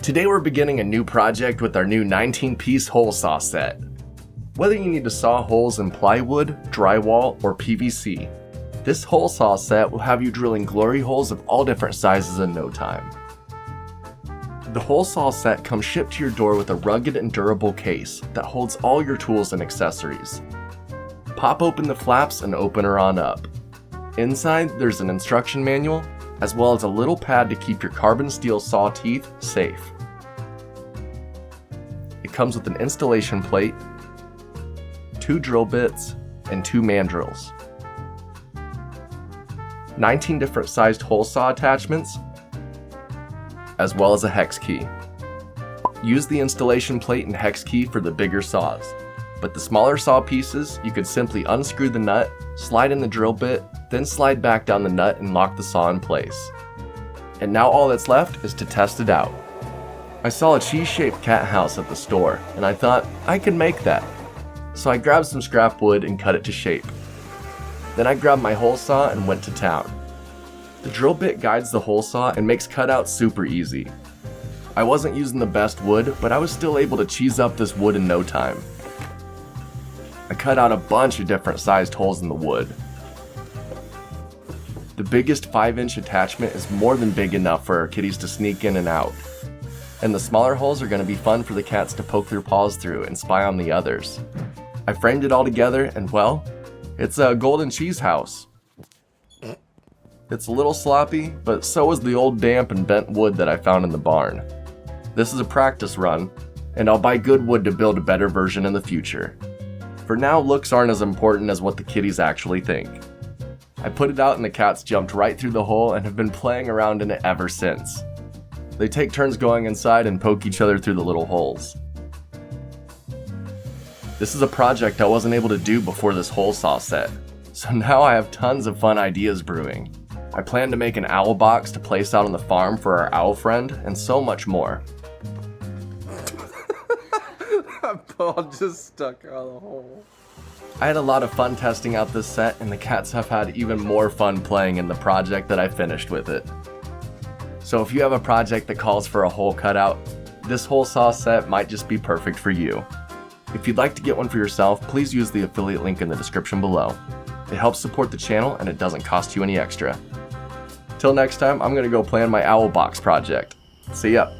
Today we're beginning a new project with our new 19-piece hole saw set. Whether you need to saw holes in plywood, drywall, or PVC, this hole saw set will have you drilling glory holes of all different sizes in no time. The hole saw set comes shipped to your door with a rugged and durable case that holds all your tools and accessories. Pop open the flaps and open her on up. Inside, there's an instruction manual, as well as a little pad to keep your carbon steel saw teeth safe. It comes with an installation plate, 2 drill bits, and 2 mandrels. 19 different sized hole saw attachments, as well as a hex key. Use the installation plate and hex key for the bigger saws, but the smaller saw pieces, you could simply unscrew the nut, slide in the drill bit, then slide back down the nut and lock the saw in place. And now all that's left is to test it out. I saw a cheese-shaped cat house at the store, and I thought I could make that. So I grabbed some scrap wood and cut it to shape. Then I grabbed my hole saw and went to town. The drill bit guides the hole saw and makes cutouts super easy. I wasn't using the best wood, but I was still able to cheese up this wood in no time. I cut out a bunch of different sized holes in the wood. The biggest 5-inch attachment is more than big enough for our kitties to sneak in and out. And the smaller holes are going to be fun for the cats to poke their paws through and spy on the others. I framed it all together and well, it's a golden cheese house. It's a little sloppy, but so is the old damp and bent wood that I found in the barn. This is a practice run, and I'll buy good wood to build a better version in the future. For now, looks aren't as important as what the kitties actually think. I put it out and the cats jumped right through the hole and have been playing around in it ever since. They take turns going inside and poke each other through the little holes. This is a project I wasn't able to do before this hole saw set, so now I have tons of fun ideas brewing. I plan to make an owl box to place out on the farm for our owl friend, and so much more. That ball just stuck out of the hole. I had a lot of fun testing out this set, and the cats have had even more fun playing in the project that I finished with it. So if you have a project that calls for a hole cutout, this hole saw set might just be perfect for you. If you'd like to get one for yourself, please use the affiliate link in the description below. It helps support the channel and it doesn't cost you any extra. Till next time, I'm gonna go plan my owl box project. See ya.